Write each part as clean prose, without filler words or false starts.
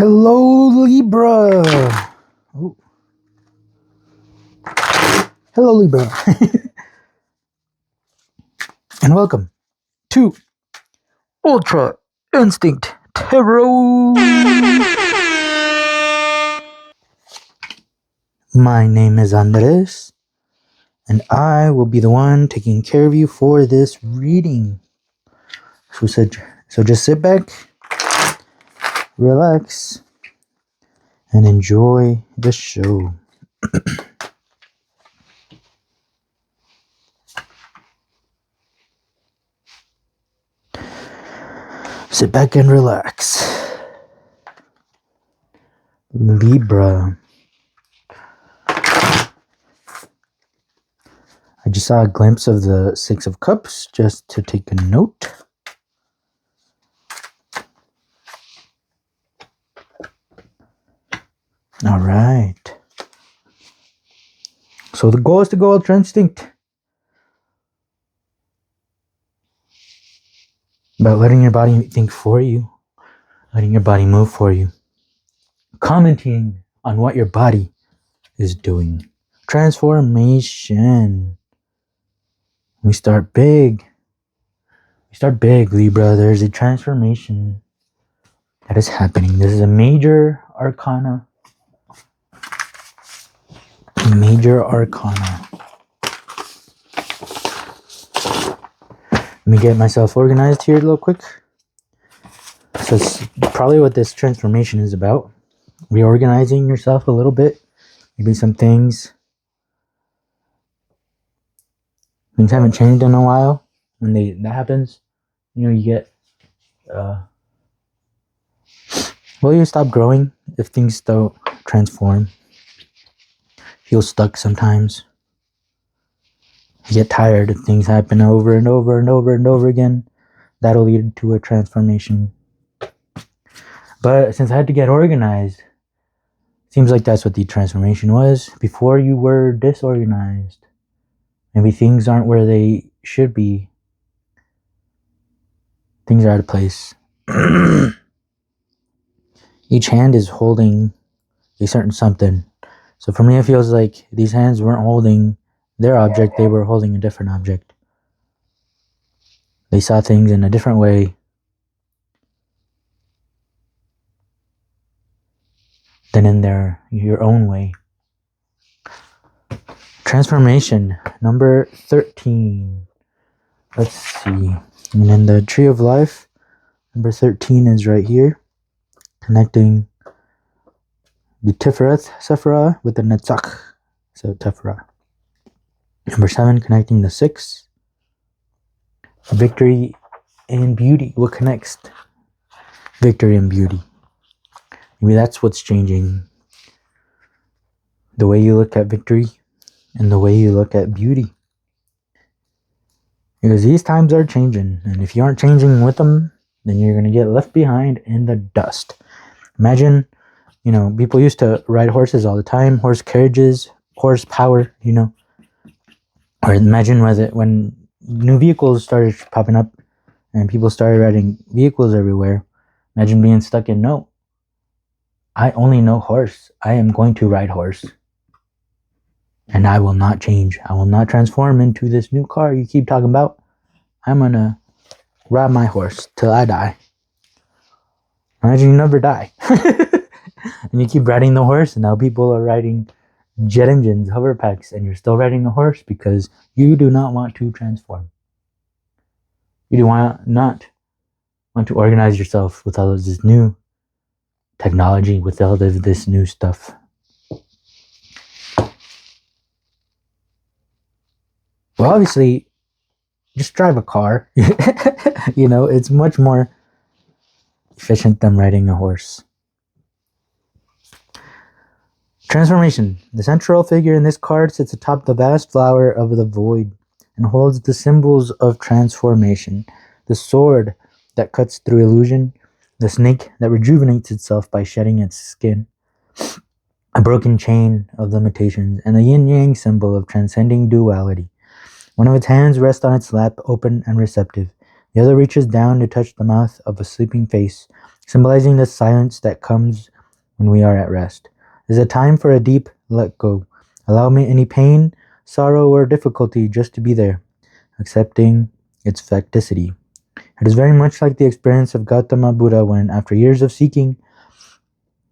Hello, Libra. Ooh. Hello, Libra. And welcome to Ultra Instinct Tarot. My name is Andres, and I will be the one taking care of you for this reading. So just sit back, relax, and enjoy the show. Sit back and relax. Libra. I just saw a glimpse of the Six of Cups just to take a note. All right. So the goal is to go Ultra Instinct. About letting your body think for you. Letting your body move for you. Commenting on what your body is doing. Transformation. We start big. Libra. There's a transformation that is happening. This is a major arcana. Let me get myself organized here real quick. So it's probably what this transformation is about. Reorganizing yourself a little bit. Maybe some things haven't changed in a while. When that happens, you get you stop growing if things don't transform. Feel stuck sometimes. You get tired if things happen over and over and over and over again. That'll lead to a transformation. But since I had to get organized, seems like that's what the transformation was. Before you were disorganized. Maybe things aren't where they should be. Things are out of place. Each hand is holding a certain something. So for me, it feels like these hands weren't holding their object, they were holding a different object. They saw things in a different way than in your own way. Transformation, number 13. Let's see. And in the Tree of Life, number 13 is right here, connecting the Tiferet Sephirah with the Netzach, so Tefra. Number 7, connecting the 6. Victory and beauty. What connects victory and beauty? Maybe that's what's changing. The way you look at victory and the way you look at beauty. Because these times are changing. And if you aren't changing with them, then you're going to get left behind in the dust. Imagine, people used to ride horses all the time. Horse carriages, horsepower, Or imagine when new vehicles started popping up and people started riding vehicles everywhere. Imagine being stuck in, no, I only know horse. I am going to ride horse. And I will not change. I will not transform into this new car you keep talking about. I'm going to ride my horse till I die. Imagine you never die. And you keep riding the horse, and now people are riding jet engines, hover packs, and you're still riding a horse because you do not want to transform. You do not want to organize yourself with all of this new technology, with all of this new stuff. Well, obviously, just drive a car. It's much more efficient than riding a horse. Transformation. The central figure in this card sits atop the vast flower of the void and holds the symbols of transformation. The sword that cuts through illusion, the snake that rejuvenates itself by shedding its skin, a broken chain of limitations, and the yin-yang symbol of transcending duality. One of its hands rests on its lap, open and receptive. The other reaches down to touch the mouth of a sleeping face, symbolizing the silence that comes when we are at rest. It is a time for a deep let go. Allow me any pain, sorrow, or difficulty just to be there, accepting its facticity. It is very much like the experience of Gautama Buddha when, after years of seeking,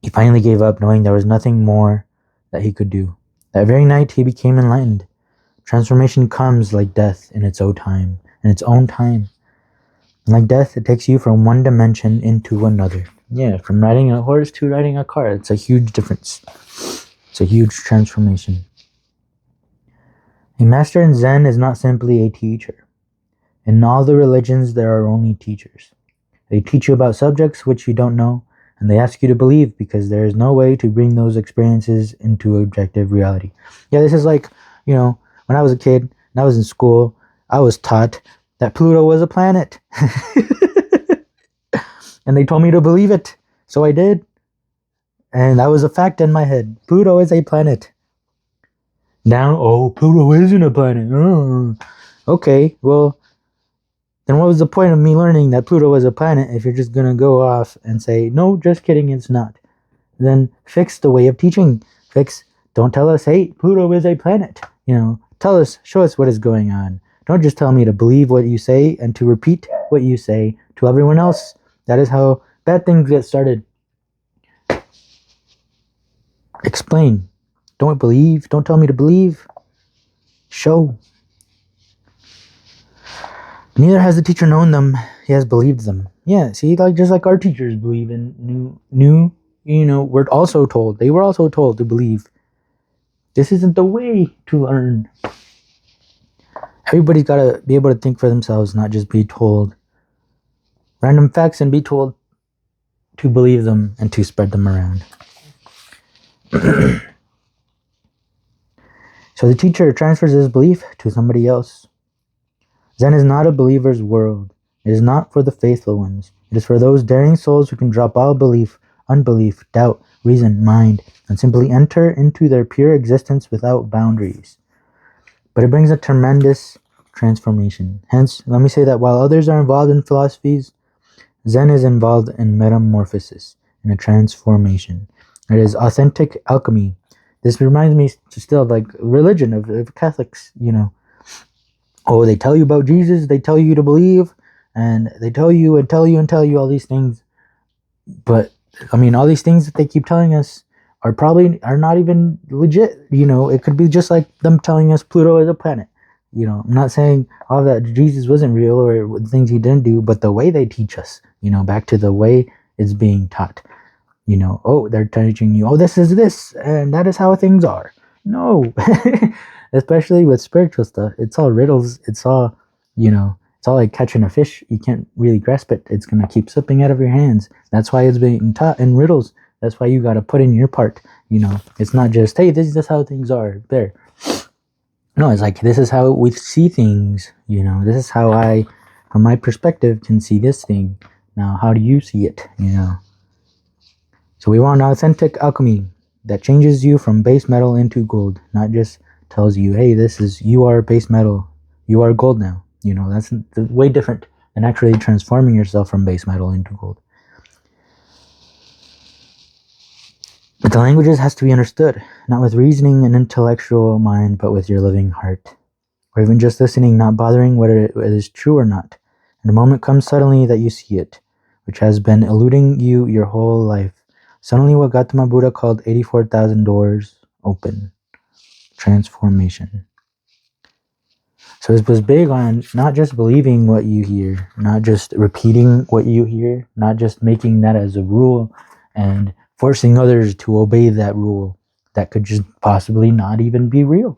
he finally gave up, knowing there was nothing more that he could do. That very night, he became enlightened. Transformation comes like death in its own time. Like death, it takes you from one dimension into another. Yeah, from riding a horse to riding a car. It's a huge difference. It's a huge transformation. A master in Zen is not simply a teacher. In all the religions, there are only teachers. They teach you about subjects which you don't know, and they ask you to believe because there is no way to bring those experiences into objective reality. Yeah, this is like, when I was a kid and I was in school, I was taught that Pluto was a planet. And they told me to believe it. So I did. And that was a fact in my head. Pluto is a planet. Now, Pluto isn't a planet. Okay, well, then what was the point of me learning that Pluto was a planet if you're just going to go off and say, no, just kidding, it's not. Then fix the way of teaching. Don't tell us, hey, Pluto is a planet. Tell us, show us what is going on. Don't just tell me to believe what you say and to repeat what you say to everyone else. That is how bad things get started. Explain. Don't believe. Don't tell me to believe. Show. Neither has the teacher known them. He has believed them. Yeah, see, just like our teachers believe in new, we're also told. They were also told to believe. This isn't the way to learn. Everybody's got to be able to think for themselves, not just be told random facts and be told to believe them and to spread them around. So the teacher transfers his belief to somebody else. Zen is not a believer's world. It is not for the faithful ones. It is for those daring souls who can drop all belief, unbelief, doubt, reason, mind, and simply enter into their pure existence without boundaries. But it brings a tremendous transformation. Hence, let me say that while others are involved in philosophies, Zen is involved in metamorphosis, in a transformation. It is authentic alchemy. This reminds me still of like religion of Catholics, they tell you about Jesus, they tell you to believe, and they tell you all these things. But, all these things that they keep telling us are not even legit. It could be just like them telling us Pluto is a planet. I'm not saying all that Jesus wasn't real or the things he didn't do, but the way they teach us, back to the way it's being taught. They're teaching you, this is this, and that is how things are. No. Especially with spiritual stuff. It's all riddles. It's all, it's all like catching a fish. You can't really grasp it. It's going to keep slipping out of your hands. That's why it's being taught in riddles. That's why you got to put in your part. It's not just, hey, this is just how things are there. No, it's like, this is how we see things. This is how I, from my perspective, can see this thing. Now, how do you see it? So we want authentic alchemy that changes you from base metal into gold, not just tells you, hey, you are base metal, you are gold now. That's way different than actually transforming yourself from base metal into gold. But the languages has to be understood, not with reasoning and intellectual mind, but with your living heart. Or even just listening, not bothering whether it is true or not. And a moment comes suddenly that you see it, which has been eluding you your whole life. Suddenly what Gautama Buddha called 84,000 doors open. Transformation. So it was big on not just believing what you hear, not just repeating what you hear, not just making that as a rule and forcing others to obey that rule that could just possibly not even be real.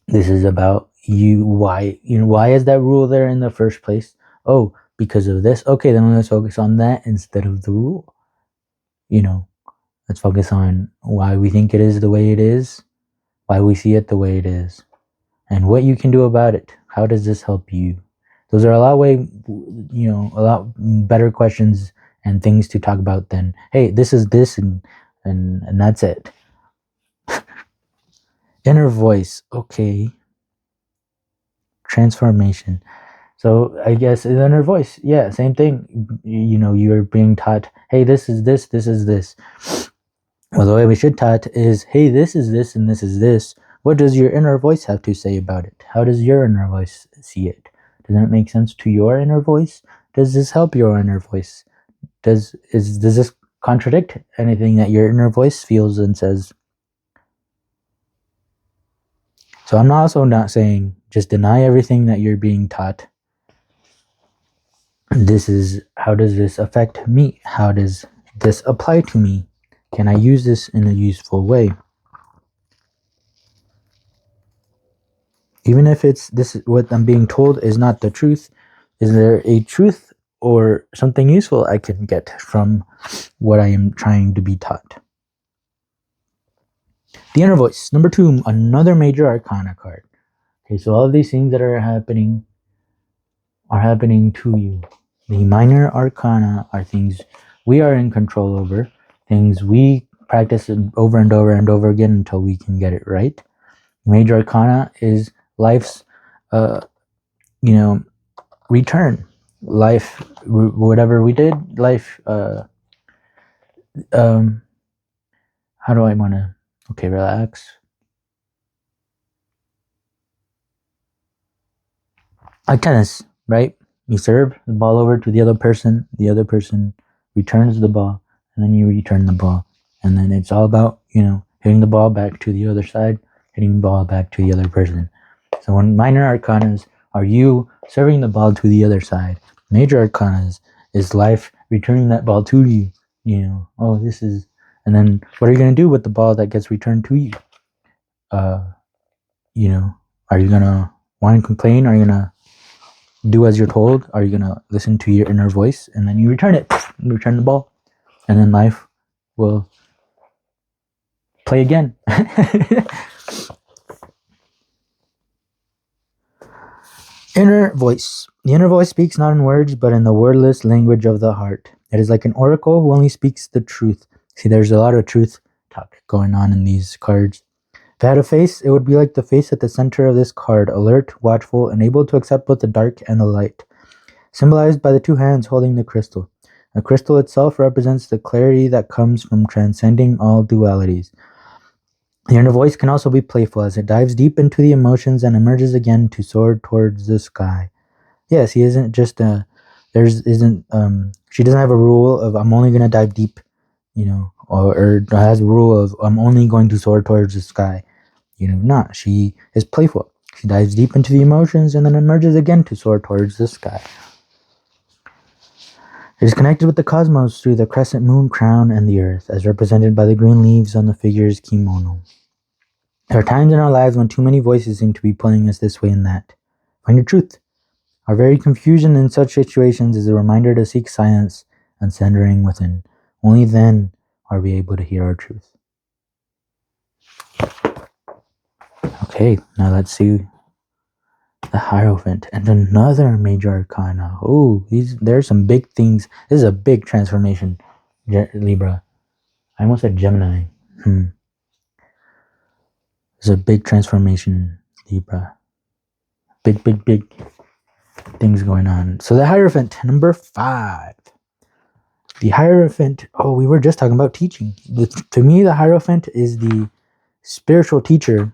This is about why is that rule there in the first place? Oh, because of this. Okay, then let's focus on that instead of the rule. Let's focus on why we think it is the way it is, why we see it the way it is, and what you can do about it. How does this help you? Those are a lot better questions and things to talk about than, hey, this is this and that's it. Inner voice, okay. Transformation. So I guess the inner voice, yeah, same thing. You know, you're being taught, hey, this is this, this is this. Well, the way we should taught is, hey, this is this, and this is this. What does your inner voice have to say about it? How does your inner voice see it? Does that make sense to your inner voice? Does this help your inner voice? Does this contradict anything that your inner voice feels and says? So I'm also not saying just deny everything that you're being taught. This is, how does this affect me? How does this apply to me? Can I use this in a useful way? Even if it's this, what I'm being told is not the truth, is there a truth or something useful I can get from what I am trying to be taught? The inner voice. Number 2, another major arcana card. Okay, so all of these things that are happening to you. The minor arcana are things we are in control over, things we practice over and over and over again until we can get it right. Major arcana is life's, return. Life, whatever we did, life, how do I want to, okay, relax. Like tennis, right? You serve the ball over to the other person returns the ball, and then you return the ball. And then it's all about, hitting the ball back to the other side, hitting the ball back to the other person. So when minor arcanas are you serving the ball to the other side. Major arcanas is life returning that ball to you. And then what are you going to do with the ball that gets returned to you? Are you going to whine and complain? Are you going to do as you're told? Are you going to listen to your inner voice? And then you return it. You return the ball. And then life will play again. Inner voice. The inner voice speaks not in words, but in the wordless language of the heart. It is like an oracle who only speaks the truth. See, there's a lot of truth talk going on in these cards. If it had a face, it would be like the face at the center of this card, alert, watchful, and able to accept both the dark and the light, symbolized by the 2 hands holding the crystal. The crystal itself represents the clarity that comes from transcending all dualities. The inner voice can also be playful as it dives deep into the emotions and emerges again to soar towards the sky. Yes, he isn't just she doesn't have a rule of I'm only going to dive deep, or has a rule of I'm only going to soar towards the sky. Not. She is playful. She dives deep into the emotions and then emerges again to soar towards the sky. It is connected with the cosmos through the crescent moon crown and the earth, as represented by the green leaves on the figure's kimono. There are times in our lives when too many voices seem to be pulling us this way and that. Find your truth. Our very confusion in such situations is a reminder to seek silence and centering within. Only then are we able to hear our truth. Okay, now let's see the Hierophant and another major arcana. Oh, there's some big things. This is a big transformation, Libra. I almost said Gemini. There's a big transformation, Libra. Big things going on. So the Hierophant, number 5. The Hierophant, we were just talking about teaching. To me, the Hierophant is the spiritual teacher,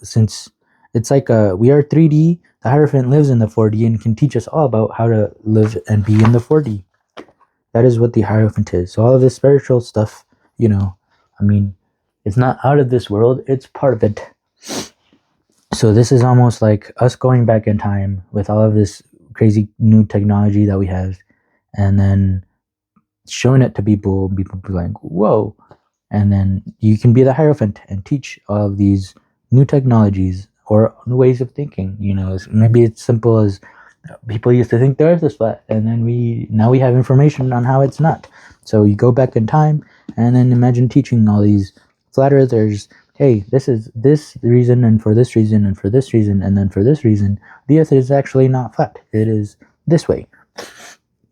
since it's like we are 3D, the Hierophant lives in the 4D and can teach us all about how to live and be in the 4D. That is what the Hierophant is. So all of this spiritual stuff, it's not out of this world, it's part of it. So this is almost like us going back in time with all of this crazy new technology that we have, and then showing it to people be like, whoa. And then you can be the Hierophant and teach all of these new technologies or new ways of thinking. Maybe it's simple as people used to think the earth is flat, and then now we have information on how it's not. So you go back in time and then imagine teaching all these flat earthers, hey, this is this reason, and for this reason, and for this reason, and then for this reason, the earth is actually not flat. It is this way.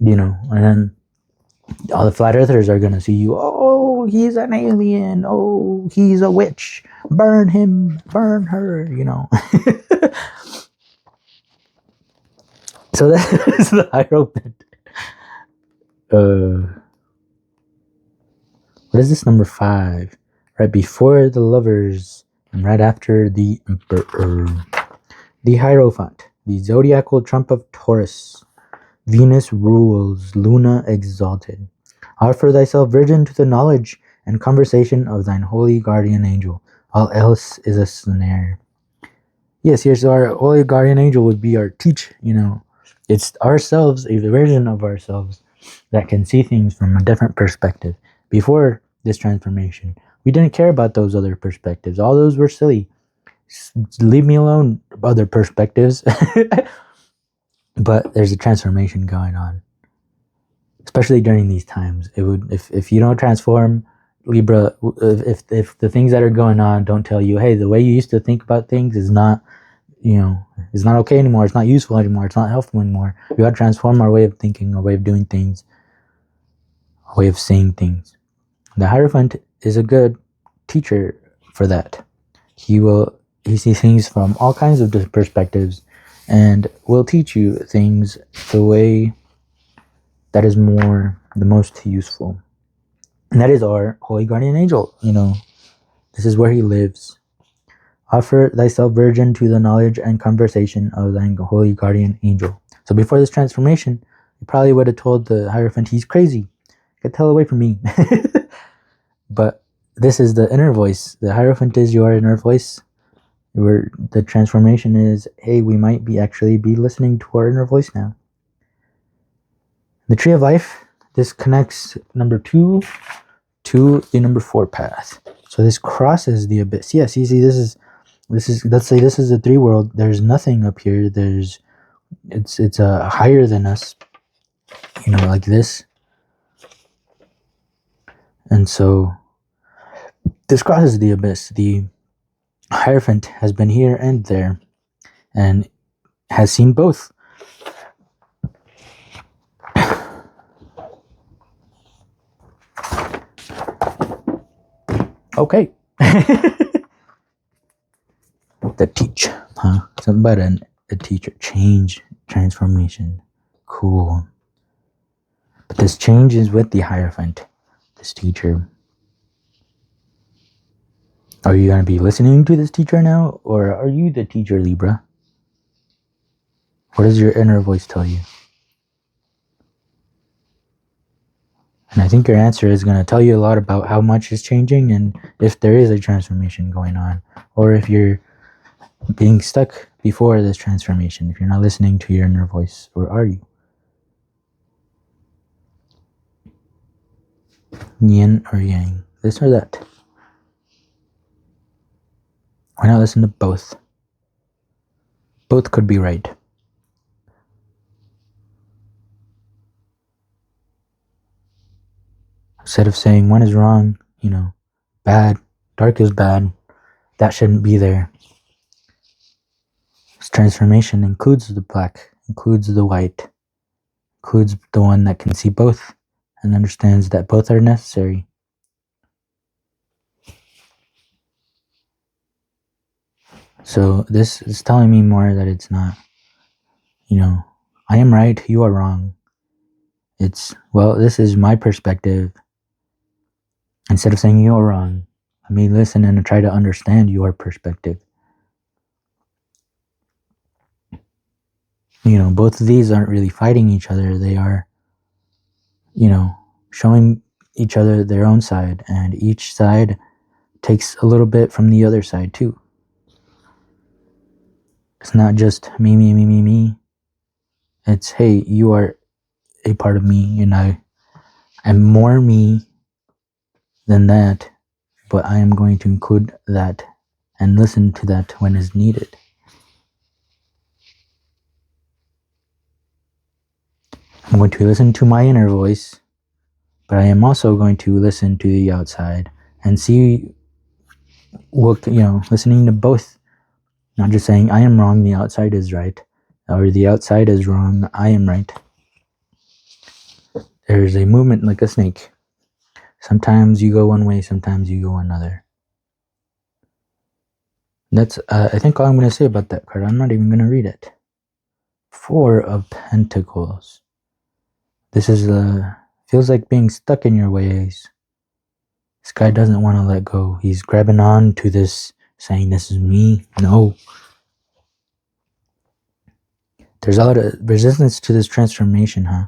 And then all the flat earthers are going to see you, oh, he's an alien, oh, he's a witch, burn him, burn her, So that is the Hierophant. What is this? Number 5. Right before the Lovers and right after the Emperor. The Hierophant, the zodiacal trump of Taurus. Venus rules, Luna exalted. Offer thyself virgin to the knowledge and conversation of thine holy guardian angel. All else is a snare. Yes, so our holy guardian angel would be our teacher, It's ourselves, a version of ourselves that can see things from a different perspective. Before this transformation, we didn't care about those other perspectives. All those were silly. Leave me alone, other perspectives. But there's a transformation going on, especially during these times. It would, if you don't transform, Libra, if the things that are going on don't tell you, hey, the way you used to think about things is not, it's not okay anymore. It's not useful anymore. It's not helpful anymore. We got to transform our way of thinking, our way of doing things, our way of seeing things. The Hierophant is a good teacher for that. He sees things from all kinds of different perspectives and will teach you things the way that is the most useful. And that is our holy guardian angel. This is where he lives. Offer thyself virgin to the knowledge and conversation of thine holy guardian angel. So before this transformation, you probably would have told the Hierophant, he's crazy. Get the hell away from me. But this is the inner voice. The Hierophant is your inner voice. Where the transformation is, hey, we might actually be listening to our inner voice now. The Tree of Life, this connects number 2 to the number 4 path. So this crosses the abyss. Yes, you see, this is let's say this is the 3 world. There's nothing up here. It's higher than us. Like this. And so this crosses the abyss. The Hierophant has been here and there and has seen both. Okay. The teach, huh? Something about a teacher. Change, transformation. Cool. But this change is with the Hierophant, this teacher. Are you going to be listening to this teacher now? Or are you the teacher, Libra? What does your inner voice tell you? And I think your answer is going to tell you a lot about how much is changing and if there is a transformation going on. Or if you're being stuck before this transformation, if you're not listening to your inner voice. Or are you? Yin or yang? This or that? Why not listen to both? Both could be right. Instead of saying one is wrong, bad, dark is bad, that shouldn't be there. This transformation includes the black, includes the white, includes the one that can see both and understands that both are necessary. So this is telling me more that it's not, I am right, you are wrong. It's, well, this is my perspective. Instead of saying you're wrong, let me listen and try to understand your perspective. Both of these aren't really fighting each other. They are, showing each other their own side, and each side takes a little bit from the other side too. It's not just me, me, me, me, me. It's, hey, you are a part of me, and I am more me than that, but I am going to include that and listen to that when is needed. I'm going to listen to my inner voice, but I am also going to listen to the outside and see what, listening to both. Not just saying I am wrong, the outside is right, or the outside is wrong, I am right. There's a movement like a snake. Sometimes you go one way, sometimes you go another. That's, I think all I'm going to say about that card. I'm not even going to read it. Four of Pentacles. This is feels like being stuck in your ways. This guy doesn't want to let go. He's grabbing on to this, saying, this is me. No. There's a lot of resistance to this transformation, huh?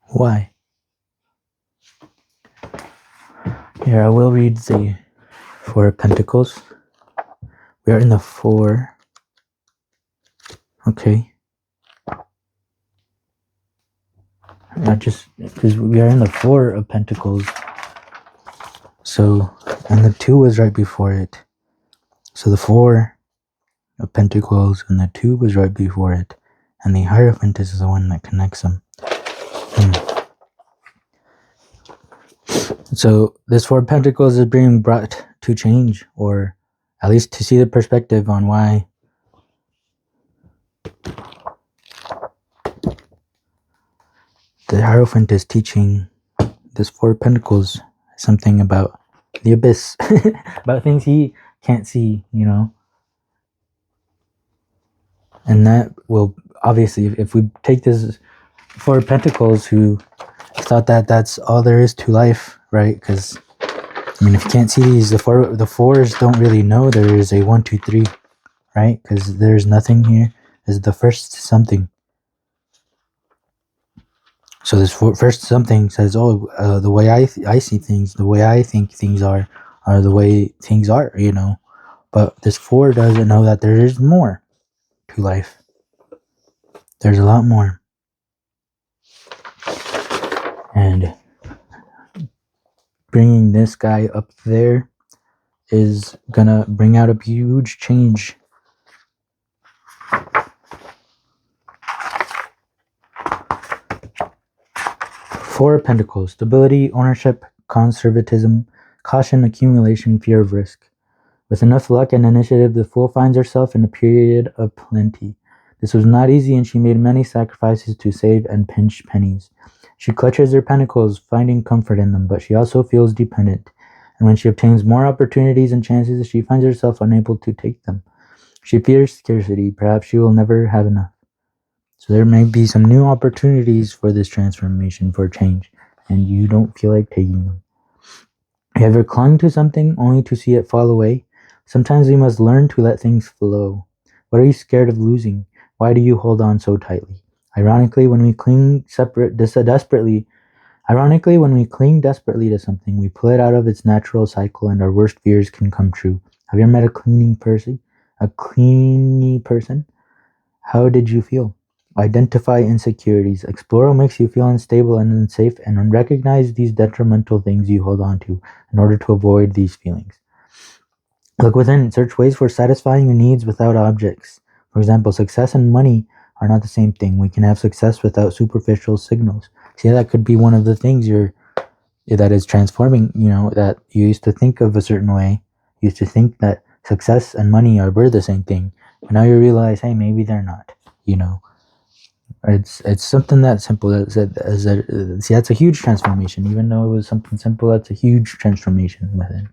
Why? Here, I will read the Four of Pentacles. We are in the Four. Okay. Not just because we are in the Four of Pentacles. So, and the Two was right before it. So the Four of Pentacles and the Two was right before it. And the Hierophant is the one that connects them. So this Four of Pentacles is being brought to change, or at least to see the perspective on why the Hierophant is teaching this Four of Pentacles something about the abyss, about things he can't see, you know. And that will obviously, if we take this Four of Pentacles, who thought that that's all there is to life, right? Because I mean, if you can't see these, the fours don't really know there is a 1, 2, 3, right? Because there's nothing here. This is the first something. So this first something says, oh, the way I see things, the way I think things are the way things are, you know. But this Four doesn't know that there is more to life. There's a lot more. And bringing this guy up there is gonna bring out a huge change. Four of Pentacles. Stability, ownership, conservatism, caution, accumulation, fear of risk. With enough luck and initiative, the Fool finds herself in a period of plenty. This was not easy, and she made many sacrifices to save and pinch pennies. She clutches her pentacles, finding comfort in them, but she also feels dependent. And when she obtains more opportunities and chances, she finds herself unable to take them. She fears scarcity. Perhaps she will never have enough. So there may be some new opportunities for this transformation, for change, and you don't feel like taking them. Have you ever clung to something only to see it fall away? Sometimes we must learn to let things flow. What are you scared of losing? Why do you hold on so tightly? Ironically, when we cling desperately to something, we pull it out of its natural cycle, and our worst fears can come true. Have you ever met a clingy person? How did you feel? Identify insecurities. Explore what makes you feel unstable and unsafe, and recognize these detrimental things you hold on to in order to avoid these feelings. Look within. Search ways for satisfying your needs without objects. For example, success and money are not the same thing. We can have success without superficial signals. See, that could be one of the things that is transforming, you know, that you used to think of a certain way. You used to think that success and money were the same thing. But now you realize, hey, maybe they're not, you know. It's something that simple. See, that's a huge transformation. Even though it was something simple, that's a huge transformation within.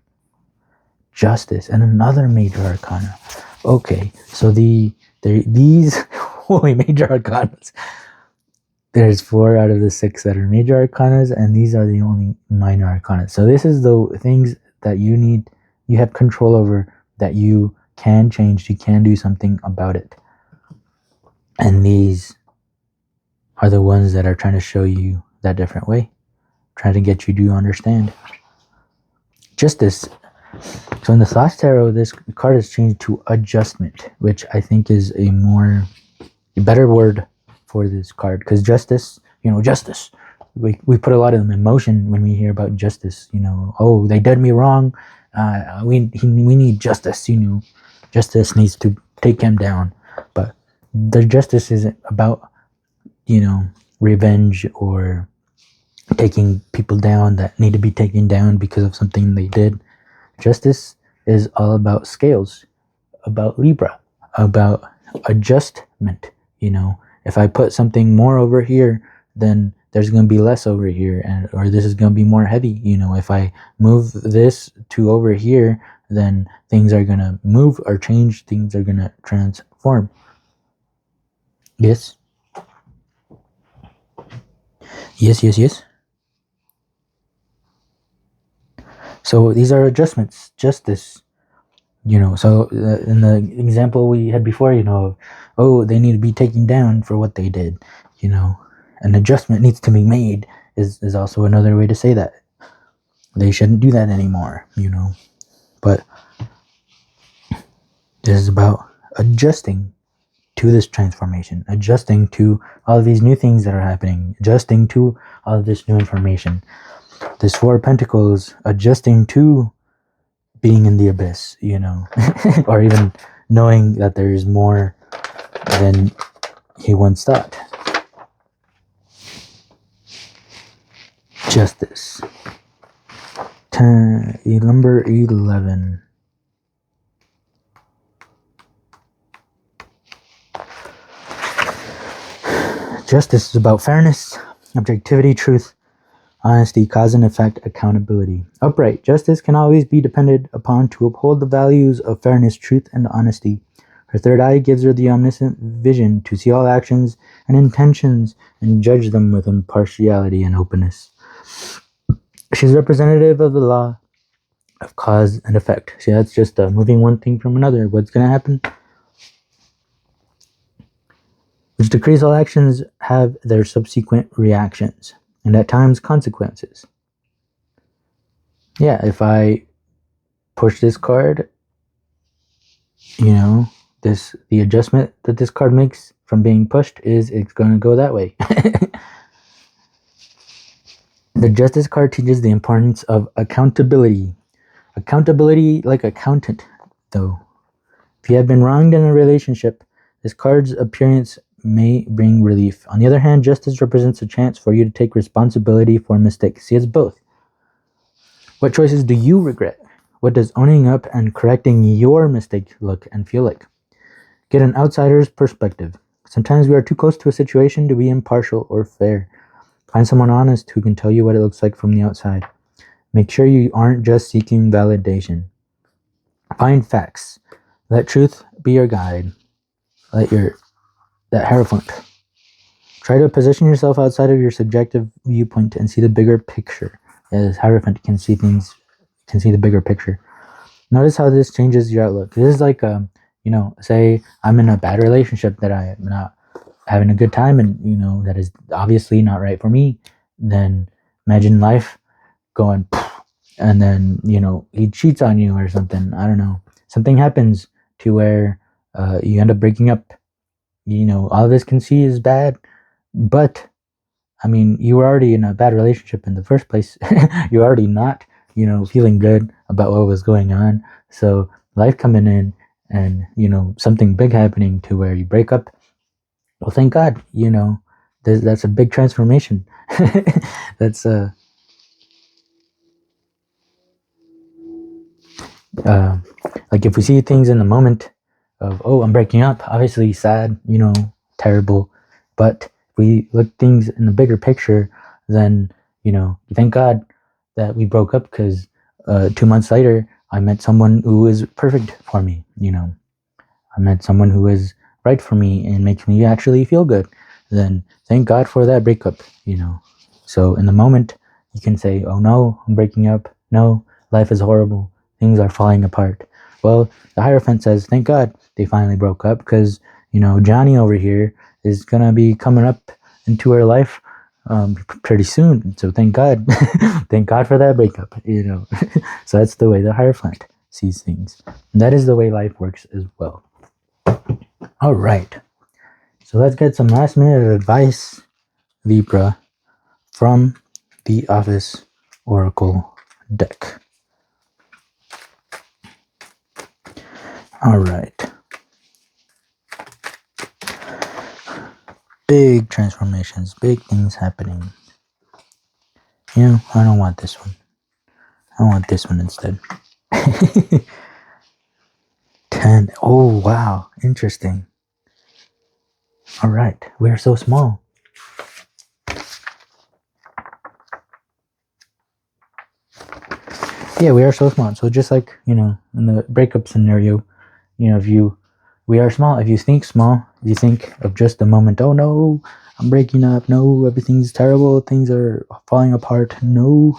Justice and another major arcana. Okay, so these holy major arcanas. There's 4 out of the 6 that are major arcanas, and these are the only minor arcanas. So this is the things that you have control over, that you can change. You can do something about it. And these are the ones that are trying to show you that different way, trying to get you to understand. Justice. So in the Thoth Tarot, this card is changed to adjustment, which I think is a better word for this card, because justice, justice. We put a lot of emotion when we hear about justice. Oh, they did me wrong. We need justice. Justice needs to take him down. But the justice isn't about revenge or taking people down that need to be taken down because of something they did. Justice is all about scales, about Libra, about adjustment. If I put something more over here, then there's going to be less over here, and or this is going to be more heavy. You know, if I move this to over here, then things are going to move or change. Things are going to transform. Yes. Yes. So these are adjustments. Justice. You know, so in the example we had before, you know, oh, they need to be taken down for what they did. You know, an adjustment needs to be made is also another way to say that. They shouldn't do that anymore, you know. But this is about adjusting to this transformation, adjusting to all of these new things that are happening, adjusting to all of this new information. This Four of Pentacles, adjusting to being in the abyss, you know, or even knowing that there is more than he once thought. Justice. Number 11. Justice is about fairness, objectivity, truth, honesty, cause and effect, accountability. Upright. Justice can always be depended upon to uphold the values of fairness, truth, and honesty. Her third eye gives her the omniscient vision to see all actions and intentions and judge them with impartiality and openness. She's representative of the law of cause and effect. See, that's just moving one thing from another. What's going to happen? Which decrees all actions have their subsequent reactions, and at times consequences. Yeah, if I push this card, you know, the adjustment that this card makes from being pushed is it's going to go that way. The Justice card teaches the importance of accountability. Accountability like accountant, though. If you have been wronged in a relationship, this card's appearance may bring relief. On the other hand, Justice represents a chance for you to take responsibility for mistakes. See, it's both. What choices do you regret? What does owning up and correcting your mistake look and feel like? Get an outsider's perspective. Sometimes we are too close to a situation to be impartial or fair. Find someone honest who can tell you what it looks like from the outside. Make sure you aren't just seeking validation. Find facts. Let truth be your guide. Let that Hierophant. Try to position yourself outside of your subjective viewpoint and see the bigger picture. As Hierophant can see things, can see the bigger picture. Notice how this changes your outlook. This is like, you know, say I'm in a bad relationship that I'm not having a good time, and you know that is obviously not right for me. Then imagine life going, and then you know he cheats on you or something. I don't know. Something happens to where you end up breaking up. You know, all of this can see is bad, but I mean, you were already in a bad relationship in the first place. You're already not, you know, feeling good about what was going on. So life coming in and, you know, something big happening to where you break up. Well, thank God, you know, that's a big transformation. That's like if we see things in the moment of, oh, I'm breaking up, obviously sad, you know, terrible. But if we look things in the bigger picture, then, you know, thank God that we broke up, because 2 months later, I met someone who is perfect for me, you know. I met someone who is right for me and makes me actually feel good. Then thank God for that breakup, you know. So in the moment, you can say, oh no, I'm breaking up. No, life is horrible. Things are falling apart. Well, the Hierophant says, thank God they finally broke up, because, you know, Johnny over here is going to be coming up into her life pretty soon. So thank God. Thank God for that breakup, you know. So that's the way the Hierophant sees things. And that is the way life works as well. All right. So let's get some last minute advice, Libra, from the Office Oracle deck. All right. Big transformations, big things happening. You know, I don't want this one. I want this one instead. 10. Oh, wow. Interesting. All right. We are so small. Yeah, we are so small. So just like, you know, in the breakup scenario, you know, we are small. If you think small, if you think of just the moment, oh no, I'm breaking up. No, everything's terrible. Things are falling apart. No.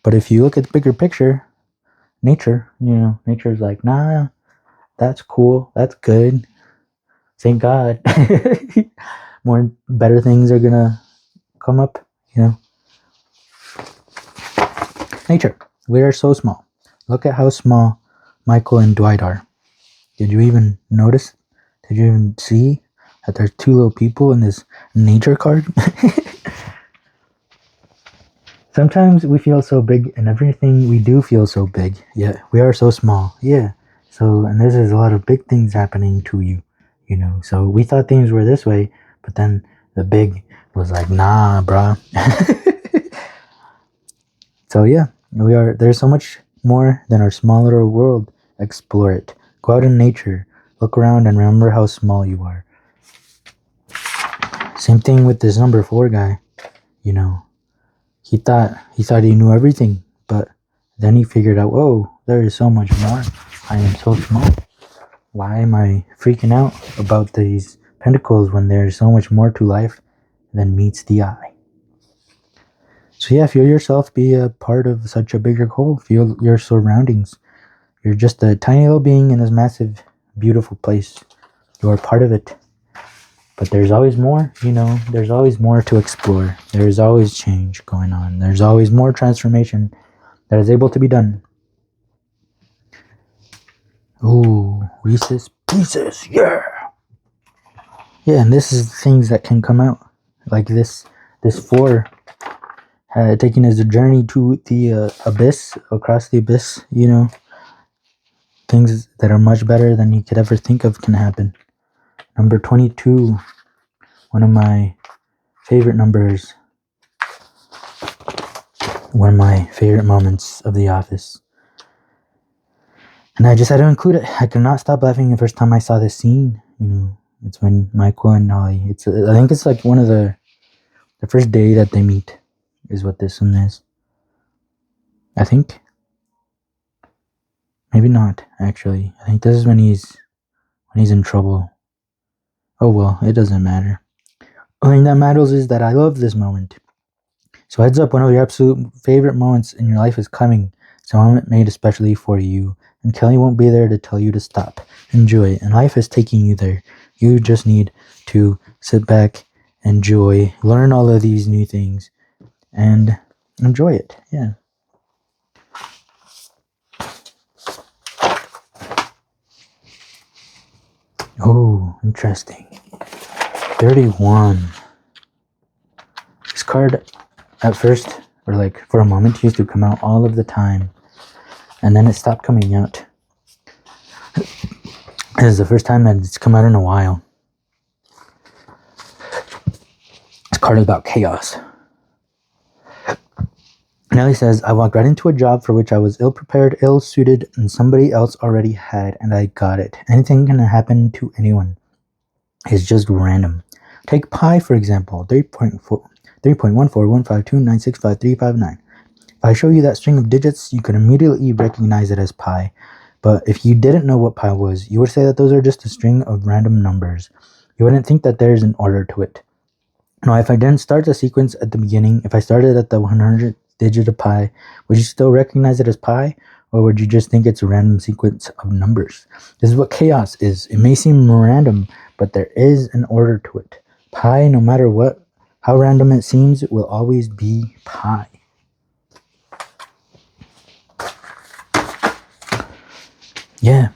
But if you look at the bigger picture, nature, you know, nature's like, nah, that's cool. That's good. Thank God. More better things are gonna come up, you know. Nature. We are so small. Look at how small Michael and Dwight are. Did you even notice? Did you even see that there's two little people in this nature card? Sometimes we feel so big and everything we do feel so big, yet we are so small. Yeah. So, and there's a lot of big things happening to you, you know. So we thought things were this way, but then the big was like, nah, brah. So yeah, there's so much more than our small little world. Explore it. Go out in nature. Look around and remember how small you are. Same thing with this number 4 guy. You know, he thought he knew everything, but then he figured out, whoa, there is so much more. I am so small. Why am I freaking out about these pentacles when there's so much more to life than meets the eye? So yeah, feel yourself be a part of such a bigger whole. Feel your surroundings. You're just a tiny little being in this massive, beautiful place. You are part of it. But there's always more, you know, there's always more to explore. There's always change going on. There's always more transformation that is able to be done. Ooh, Reese's Pieces, yeah! Yeah, and this is things that can come out. Like this 4, taking as a journey to the abyss, across the abyss, you know. Things that are much better than you could ever think of can happen. Number 22, one of my favorite numbers. One of my favorite moments of The Office. And I just had to include it. I could not stop laughing the first time I saw this scene. You know, it's when Michael and Holly, I think it's like one of the first day that they meet is what this one is. I think. Maybe not, actually. I think this is when he's in trouble. Oh well, it doesn't matter. The thing that matters is that I love this moment. So heads up, one of your absolute favorite moments in your life is coming. It's a moment made especially for you. And Kelly won't be there to tell you to stop. Enjoy it. And life is taking you there. You just need to sit back, enjoy, learn all of these new things, and enjoy it. Yeah. Oh, interesting. 31. This card, at first, or like for a moment, used to come out all of the time. And then it stopped coming out. This is the first time that it's come out in a while. This card is about chaos. Nelly says, I walked right into a job for which I was ill-prepared, ill-suited, and somebody else already had, and I got it. Anything can happen to anyone. It's just random. Take pi, for example, 3.14152965359. If I show you that string of digits, you can immediately recognize it as pi. But if you didn't know what pi was, you would say that those are just a string of random numbers. You wouldn't think that there's an order to it. Now, if I didn't start the sequence at the beginning, if I started at the 100th digit of pi, would you still recognize it as pi? Or would you just think it's a random sequence of numbers? This is what chaos is. It may seem random, but there is an order to it. Pi, no matter how random it seems, will always be pi. Yeah.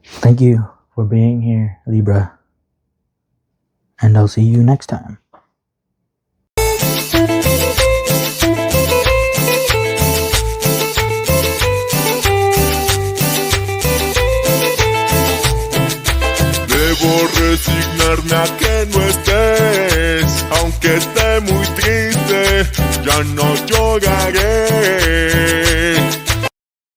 Thank you for being here, Libra. And I'll see you next time. Debo resignarme a que no estés, aunque esté muy triste, ya no lloraré.